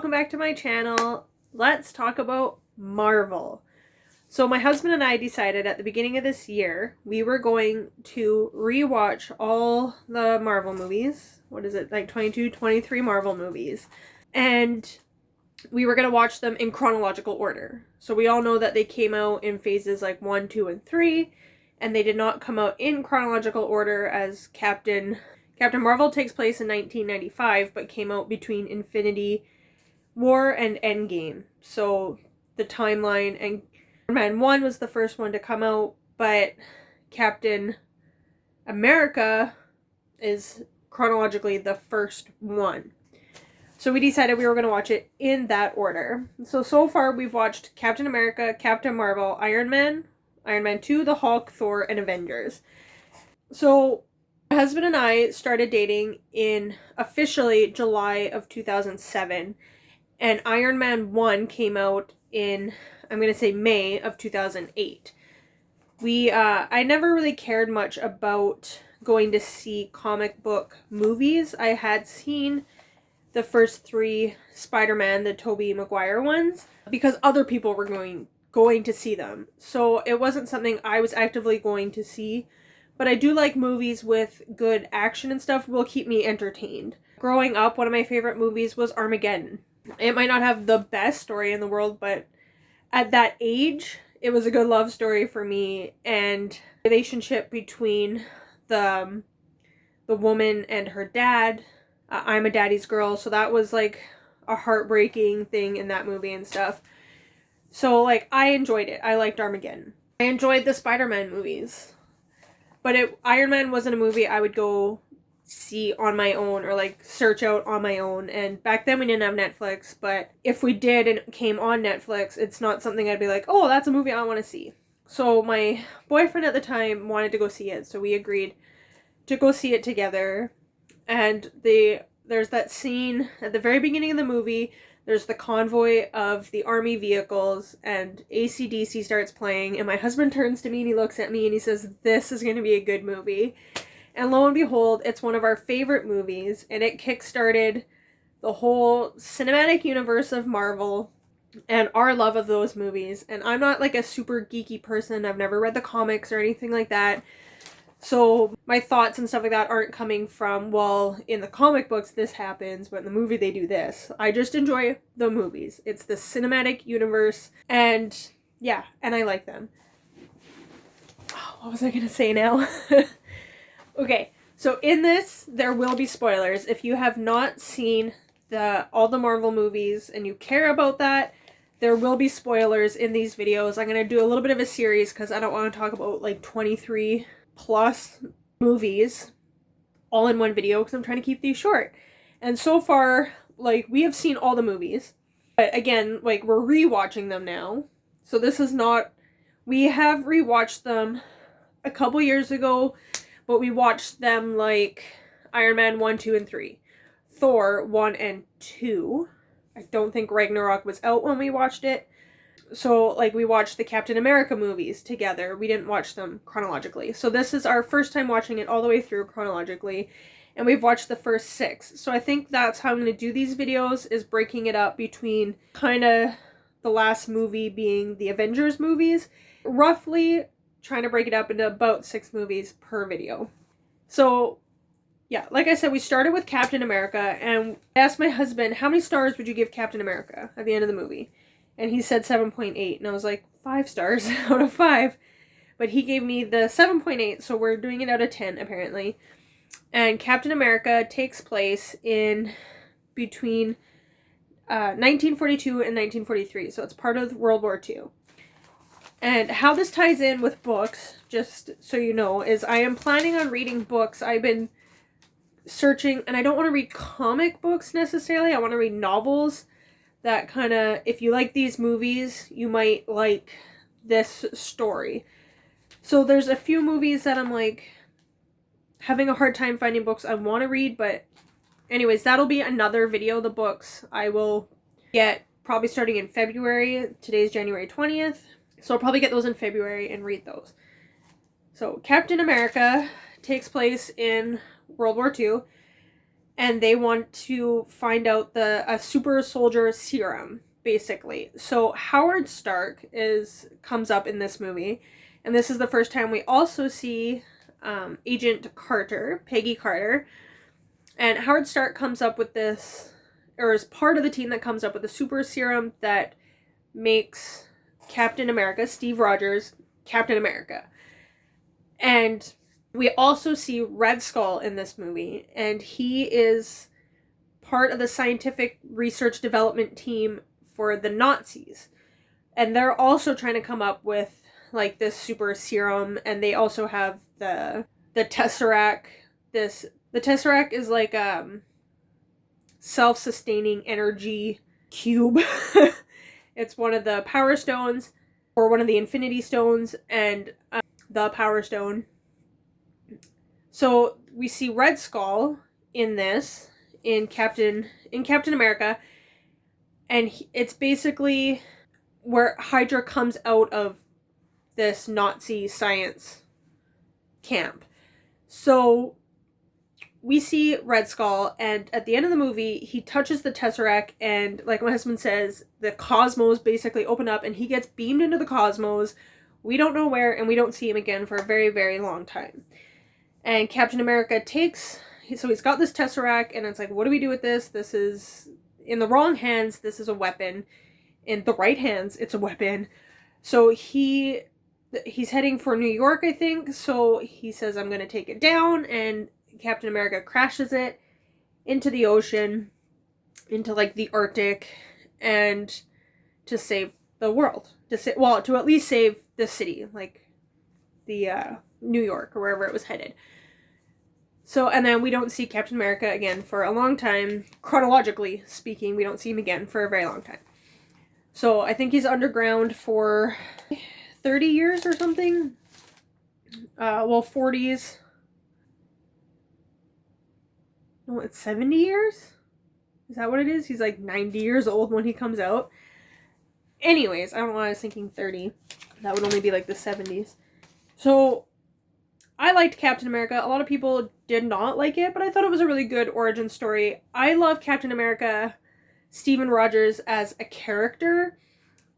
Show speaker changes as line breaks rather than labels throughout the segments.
welcome back to my channel. Let's talk about Marvel. So my husband and I decided at the beginning of this year we were going to rewatch all the Marvel movies. What is it, like 22, 23 Marvel movies. And we were going to watch them in chronological order. So we all know that they came out in phases like 1, 2, and 3. And they did not come out in chronological order, as Captain Marvel takes place in 1995, but came out between Infinity War and Endgame. So the timeline, and Iron Man 1 was the first one to come out, but Captain America is chronologically the first one. So we decided we were going to watch it in that order. So far we've watched Captain America, Captain Marvel, Iron Man 2, The Hulk, Thor, and Avengers. So my husband and I started dating in officially July of 2007, and Iron Man 1 came out in, I'm going to say, May of 2008. I never really cared much about going to see comic book movies. I had seen the first 3 Spider-Man, the Tobey Maguire ones, because other people were going to see them. So it wasn't something I was actively going to see. But I do like movies with good action and stuff, will keep me entertained. Growing up, one of my favorite movies was Armageddon. It might not have the best story in the world, but at that age, it was a good love story for me. And the relationship between the woman and her dad. I'm a daddy's girl, so that was like a heartbreaking thing in that movie and stuff. So like, I enjoyed it. I liked Armageddon. I enjoyed the Spider-Man movies. But Iron Man wasn't a movie I would go see on my own or like search out on my own. And back then we didn't have Netflix, but if we did and it came on Netflix, it's not something I'd be like, oh, that's a movie I want to see. So my boyfriend at the time wanted to go see it, so we agreed to go see it together. And there's that scene at the very beginning of the movie. There's the convoy of the army vehicles, and AC/DC starts playing, and my husband turns to me and he looks at me and he says, this is going to be a good movie. And lo and behold, it's one of our favorite movies, and it kickstarted the whole cinematic universe of Marvel and our love of those movies. And I'm not like a super geeky person. I've never read the comics or anything like that. So my thoughts and stuff like that aren't coming from, well, in the comic books this happens, but in the movie they do this. I just enjoy the movies. It's the cinematic universe, and yeah, and I like them. Oh, what was I going to say now? Okay, so in this, there will be spoilers. If you have not seen all the Marvel movies and you care about that, there will be spoilers in these videos. I'm going to do a little bit of a series because I don't want to talk about like 23 plus movies all in one video because I'm trying to keep these short. And so far, like, we have seen all the movies, but again, like, we're rewatching them now. So this is not, we have rewatched them a couple years ago, but we watched them like Iron Man 1, 2, and 3. Thor 1 and 2. I don't think Ragnarok was out when we watched it. So, like, we watched the Captain America movies together. We didn't watch them chronologically. So this is our first time watching it all the way through chronologically. And we've watched the first 6. So I think that's how I'm going to do these videos, is breaking it up between kind of the last movie being the Avengers movies. Roughly trying to break it up into about 6 movies per video. So, yeah, like I said, we started with Captain America. And I asked my husband, how many stars would you give Captain America at the end of the movie? And he said 7.8, and I was like, 5 stars out of 5. But he gave me the 7.8, so we're doing it out of 10, apparently. And Captain America takes place in between 1942 and 1943, so it's part of World War II. And how this ties in with books, just so you know, is I am planning on reading books. I've been searching, and I don't want to read comic books necessarily. I want to read novels. That kind of, if you like these movies, you might like this story. So there's a few movies that I'm like having a hard time finding books I want to read, but anyways, that'll be another video. The books I will get probably starting in February. Today's January 20th. So I'll probably get those in February and read those. So Captain America takes place in World War II. and they want to find out a super soldier serum, basically. So Howard Stark comes up in this movie, and this is the first time we also see Agent Carter, Peggy Carter, and Howard Stark comes up with this, or is part of the team that comes up with a super serum that makes Captain America, Steve Rogers, Captain America. And we also see Red Skull in this movie, and he is part of the scientific research development team for the Nazis. And they're also trying to come up with like this super serum, and they also have the Tesseract. The Tesseract is like self-sustaining energy cube. It's one of the Power Stones, or one of the Infinity Stones, and the Power Stone. So we see Red Skull in this, in Captain America, and it's basically where Hydra comes out of this Nazi science camp. So we see Red Skull, and at the end of the movie, he touches the Tesseract, and like my husband says, the cosmos basically open up, and he gets beamed into the cosmos. We don't know where, and we don't see him again for a very, very long time. And Captain America so he's got this Tesseract, and it's like, what do we do with this? This is, in the wrong hands, this is a weapon. In the right hands, it's a weapon. So he's heading for New York, I think. So he says, I'm going to take it down, and Captain America crashes it into the ocean, into like the Arctic, and to save the world. To at least save the city, like the New York or wherever it was headed. So, and then we don't see Captain America again for a long time. Chronologically speaking, we don't see him again for a very long time. So I think he's underground for 30 years or something. 40s. No, it's 70 years? Is that what it is? He's like 90 years old when he comes out. Anyways, I don't know why I was thinking 30. That would only be like the 70s. So I liked Captain America. A lot of people did not like it, but I thought it was a really good origin story. I love Captain America, Steven Rogers, as a character.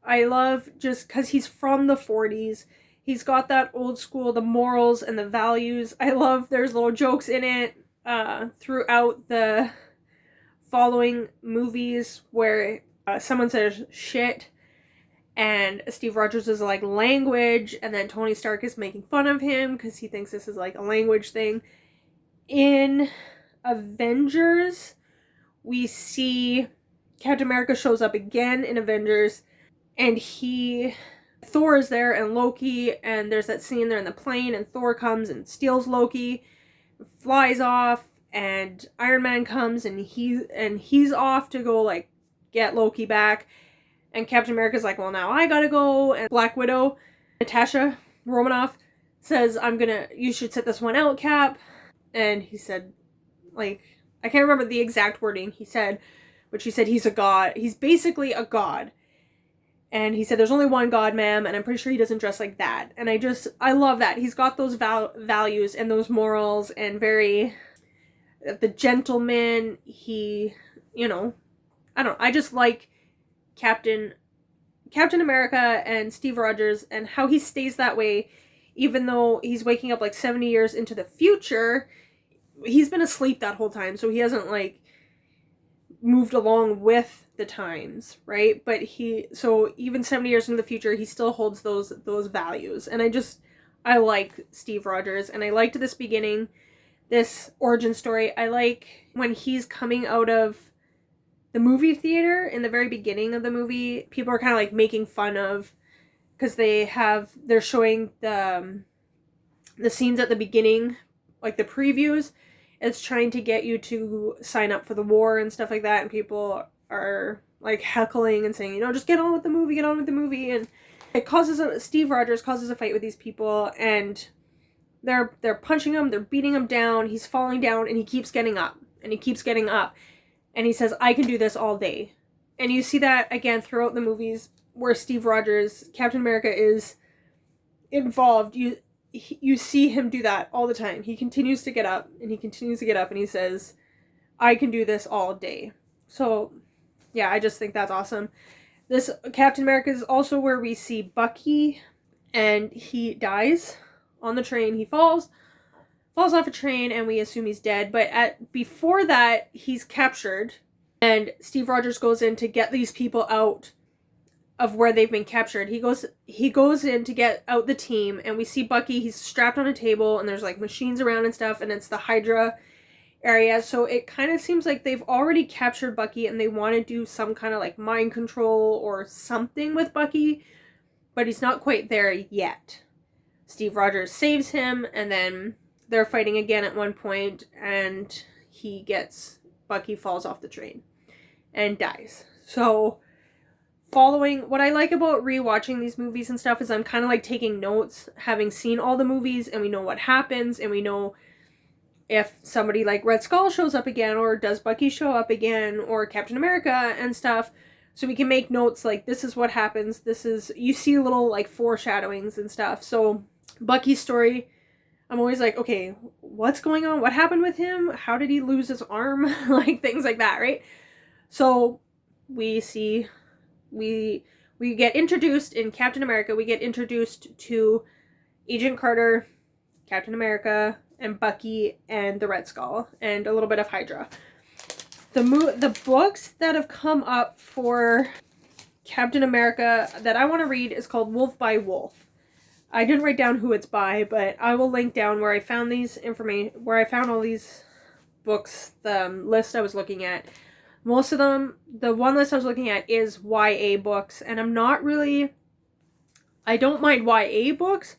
I love just because he's from the 40s. He's got that old school, the morals and the values. I love there's little jokes in it throughout the following movies where someone says shit, and Steve Rogers is like language, and then Tony Stark is making fun of him because he thinks this is like a language thing. In Avengers, we see Captain America shows up again in Avengers, and Thor is there, and Loki, and there's that scene there in the plane, and Thor comes and steals Loki, flies off, and Iron Man comes, and he's off to go like get Loki back. And Captain America's like, well, now I gotta go. And Black Widow, Natasha Romanoff, says, you should sit this one out, Cap. And he said, like, I can't remember the exact wording he said, but she said he's a god. He's basically a god. And he said, there's only one god, ma'am, and I'm pretty sure he doesn't dress like that. And I love that. He's got those values and those morals, and the gentleman, I just like Captain America and Steve Rogers, and how he stays that way even though he's waking up like 70 years into the future. He's been asleep that whole time, so he hasn't like moved along with the times, right? But so even 70 years into the future, he still holds those values. And I like Steve Rogers, and I liked this origin story. I like when he's coming out of the movie theater in the very beginning of the movie. People are kind of like making fun of, because they're showing the scenes at the beginning, like the previews. It's trying to get you to sign up for the war and stuff like that, and people are like heckling and saying, just get on with the movie, and Steve Rogers causes a fight with these people, and they're punching him, they're beating him down, he's falling down, and he keeps getting up, and he keeps getting up, and he says, I can do this all day. And you see that again throughout the movies where Steve Rogers, Captain America, is involved. You see him do that all the time. He continues to get up, and he continues to get up, and he says, I can do this all day. So, yeah, I just think that's awesome. This Captain America is also where we see Bucky, and he dies on the train. He falls off a train, and we assume he's dead. But before that, he's captured, and Steve Rogers goes in to get these people out of where they've been captured. He goes in to get out the team, and we see Bucky. He's strapped on a table, and there's like machines around and stuff, and it's the Hydra area. So it kind of seems like they've already captured Bucky, and they want to do some kind of like mind control or something with Bucky, but he's not quite there yet. Steve Rogers saves him, and then they're fighting again at one point, and Bucky falls off the train and dies. So following, what I like about rewatching these movies and stuff is I'm kind of like taking notes, having seen all the movies, and we know what happens, and we know if somebody like Red Skull shows up again, or does Bucky show up again, or Captain America and stuff. So we can make notes like, this is what happens, you see little like foreshadowings and stuff. So Bucky's story, I'm always like, okay, what's going on? What happened with him? How did he lose his arm? Like things like that, right? So we get introduced in Captain America. We get introduced to Agent Carter, Captain America, and Bucky, and the Red Skull, and a little bit of Hydra. The books that have come up for Captain America that I want to read is called Wolf by Wolf. I didn't write down who it's by, but I will link down where I found all these books, the list I was looking at. Most of them, the one list I was looking at is YA books, and I don't mind YA books,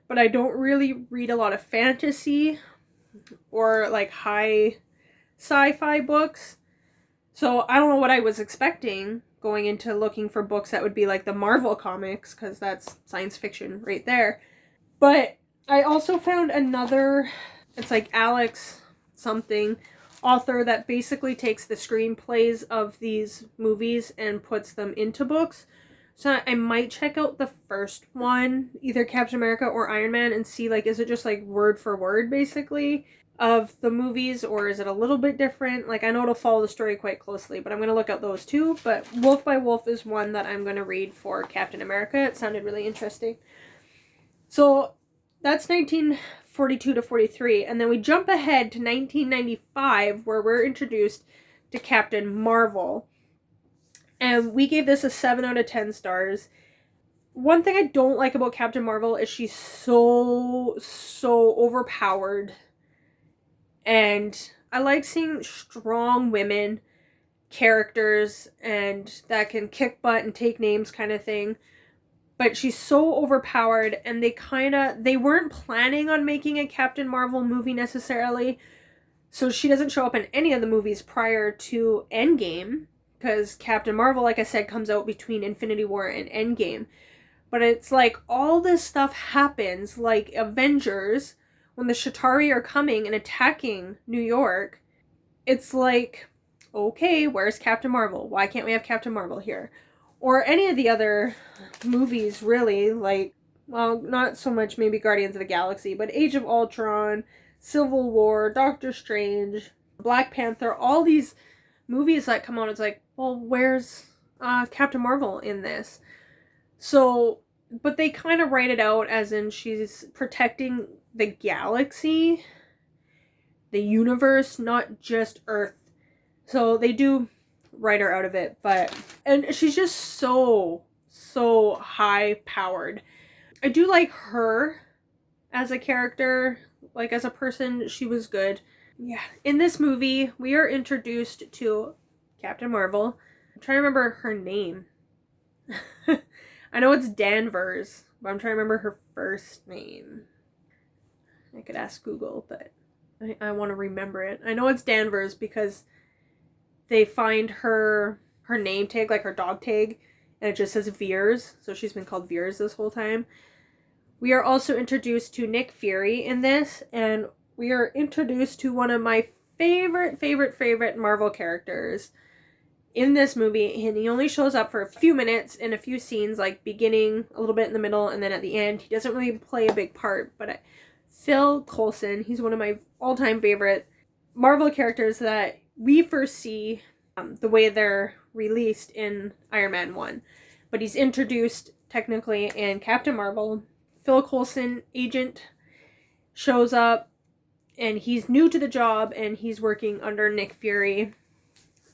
but I don't really read a lot of fantasy or like high sci-fi books. So I don't know what I was expecting going into looking for books that would be like the Marvel comics, because that's science fiction right there. But I also found another, it's like Alex something, author that basically takes the screenplays of these movies and puts them into books. So I might check out the first one, either Captain America or Iron Man, and see like, is it just like word for word basically of the movies, or is it a little bit different? Like, I know it'll follow the story quite closely, but I'm going to look at those too. But Wolf by Wolf is one that I'm going to read for Captain America. It sounded really interesting. So that's 1942 to 43, and then we jump ahead to 1995, where we're introduced to Captain Marvel. And we gave this a 7 out of 10 stars. One thing I don't like about Captain Marvel is she's so overpowered. And I like seeing strong women characters and that can kick butt and take names kind of thing. But she's so overpowered, and they weren't planning on making a Captain Marvel movie necessarily. So she doesn't show up in any of the movies prior to Endgame, because Captain Marvel, like I said, comes out between Infinity War and Endgame. But it's like all this stuff happens, like Avengers, when the Chitauri are coming and attacking New York. It's like, okay, where's Captain Marvel? Why can't we have Captain Marvel here? Or any of the other movies, really, like, well, not so much maybe Guardians of the Galaxy, but Age of Ultron, Civil War, Doctor Strange, Black Panther, all these movies that come out, it's like, well, where's Captain Marvel in this? So, but they kind of write it out as in she's protecting the galaxy, the universe, not just Earth. So they do write her out of it, and she's just so high powered. I do like her as a character, like as a person, she was good. Yeah, in this movie, we are introduced to Captain Marvel. I'm trying to remember her name. I know it's Danvers, but I'm trying to remember her first name. I could ask Google, but I want to remember it. I know it's Danvers because they find her name tag, like her dog tag, and it just says Veers, so she's been called Veers this whole time. We are also introduced to Nick Fury in this, and we are introduced to one of my favorite Marvel characters in this movie, and he only shows up for a few minutes in a few scenes, like beginning, a little bit in the middle, and then at the end. He doesn't really play a big part, but Phil Coulson, he's one of my all-time favorite Marvel characters that we first see the way they're released in Iron Man 1. But he's introduced technically in Captain Marvel. Phil Coulson, agent, shows up, and he's new to the job, and he's working under Nick Fury.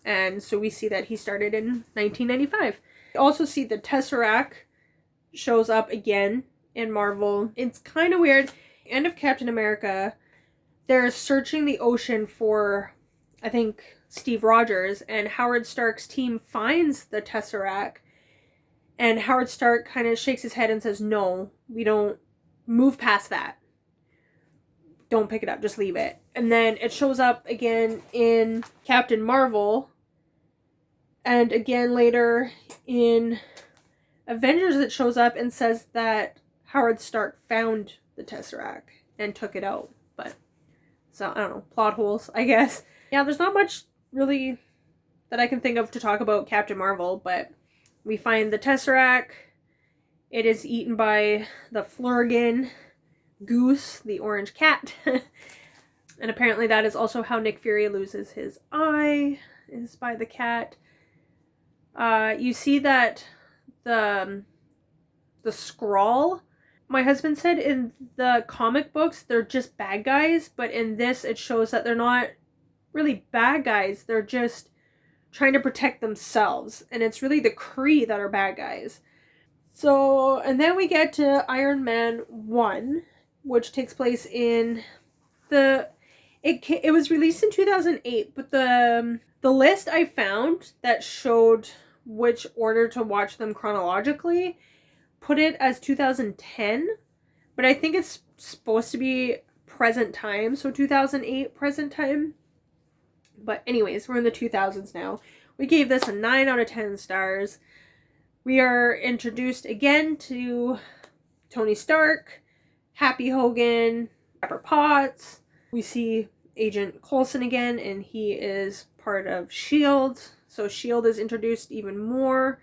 And so we see that he started in 1995. We also see the Tesseract shows up again in Marvel. It's kind of weird. End of Captain America, they're searching the ocean for, I think, Steve Rogers, and Howard Stark's team finds the Tesseract, and Howard Stark kind of shakes his head and says, no, we don't, move past that. Don't pick it up, just leave it. And then it shows up again in Captain Marvel, and again later in Avengers it shows up and says that Howard Stark found the Tesseract and took it out. But, so, I don't know, plot holes, I guess. Yeah, there's not much really that I can think of to talk about Captain Marvel, but we find the Tesseract. It is eaten by the Flurgan goose, the orange cat. And apparently that is also how Nick Fury loses his eye, is by the cat. You see that the Skrull, my husband said in the comic books they're just bad guys, but in this it shows that they're not really bad guys, they're just trying to protect themselves, and it's really the Kree that are bad guys. So, and then we get to Iron Man 1, which takes place in it was released in 2008, but the list I found that showed which order to watch them chronologically put it as 2010, but I think it's supposed to be present time, so 2008 present time. But anyways, we're in the 2000s now. We gave this a 9 out of 10 stars. We are introduced again to Tony Stark, Happy Hogan, Pepper Potts. We see Agent Coulson again, and he is part of S.H.I.E.L.D. So S.H.I.E.L.D. is introduced even more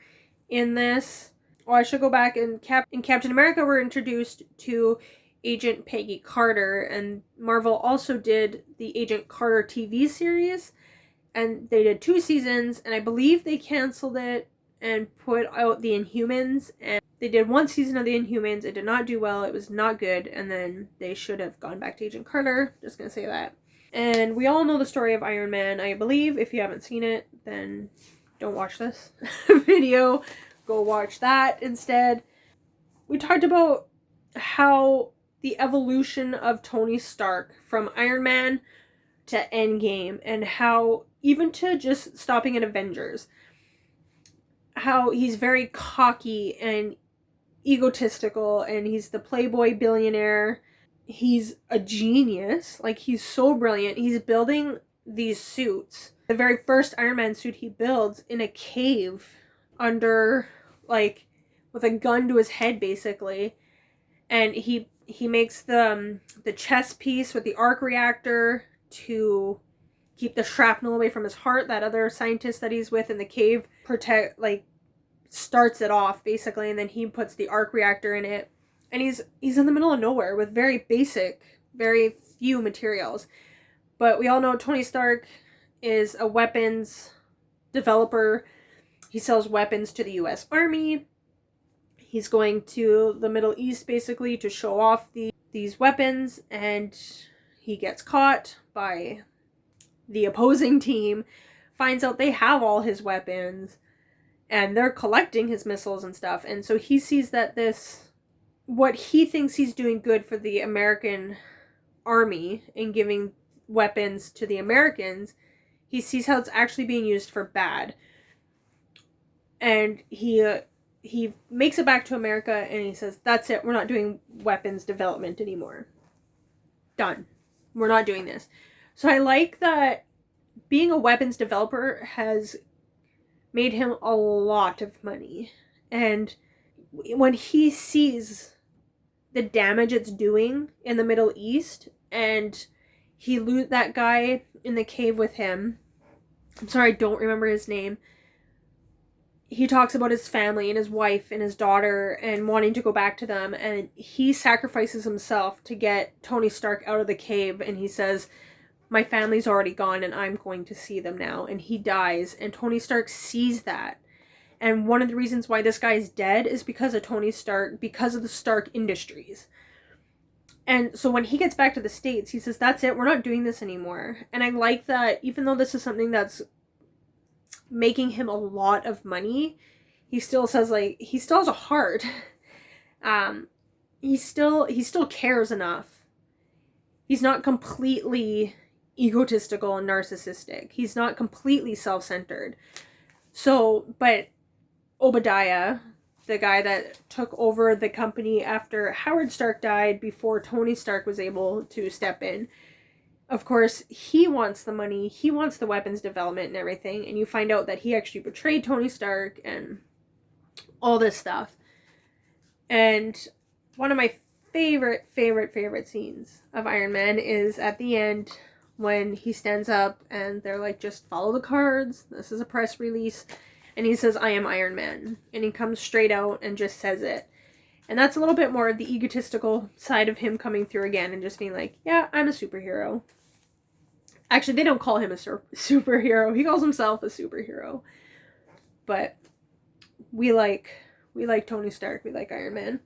in this. Oh, I should go back. In Captain America, we're introduced to Agent Peggy Carter, and Marvel also did the Agent Carter TV series, and they did 2 seasons, and I believe they canceled it and put out the Inhumans, and they did 1 season of the Inhumans. It did not do well, it was not good, and then they should have gone back to Agent Carter, just gonna say that. And we all know the story of Iron Man, I believe. If you haven't seen it, then don't watch this video, go watch that instead. We talked about how the evolution of Tony Stark from Iron Man to Endgame, and how even to just stopping at Avengers, how he's very cocky and egotistical, and he's the playboy billionaire. He's a genius. Like, he's so brilliant. He's building these suits. The very first Iron Man suit he builds in a cave under, like, with a gun to his head, basically. And he makes the chest piece with the arc reactor to keep the shrapnel away from his heart. That other scientist that he's with in the cave starts it off, basically, and then he puts the arc reactor in it. And he's in the middle of nowhere with very few materials. But we all know Tony Stark is a weapons developer. He sells weapons to the US Army. He's going to the Middle East, basically, to show off these weapons, and he gets caught by the opposing team, finds out they have all his weapons, and they're collecting his missiles and stuff. And so he sees that what he thinks he's doing good for the American army and giving weapons to the Americans, he sees how it's actually being used for bad. And he makes it back to America, and he says, that's it, we're not doing weapons development anymore. Done. We're not doing this. So I like that being a weapons developer has made him a lot of money. And when he sees the damage it's doing in the Middle East, and that guy in the cave with him, I'm sorry, I don't remember his name. He talks about his family and his wife and his daughter and wanting to go back to them, and he sacrifices himself to get Tony Stark out of the cave, and he says, my family's already gone and I'm going to see them now. And he dies, and Tony Stark sees that. And one of the reasons why this guy's dead is because of Tony Stark, because of the Stark Industries. And so when he gets back to the States, he says, that's it, we're not doing this anymore. And I like that even though this is something that's making him a lot of money, he still says, like, he still has a heart. He still cares enough. He's not completely egotistical and narcissistic. He's not completely self-centered. So, but Obadiah, the guy that took over the company after Howard Stark died, before Tony Stark was able to step in, of course, he wants the money, he wants the weapons development and everything, and you find out that he actually betrayed Tony Stark and all this stuff. And one of my favorite scenes of Iron Man is at the end when he stands up and they're like, just follow the cards, this is a press release, and he says, I am Iron Man, and he comes straight out and just says it. And that's a little bit more of the egotistical side of him coming through again and just being like, yeah, I'm a superhero. Actually, they don't call him a superhero. He calls himself a superhero. But we like Tony Stark. We like Iron Man.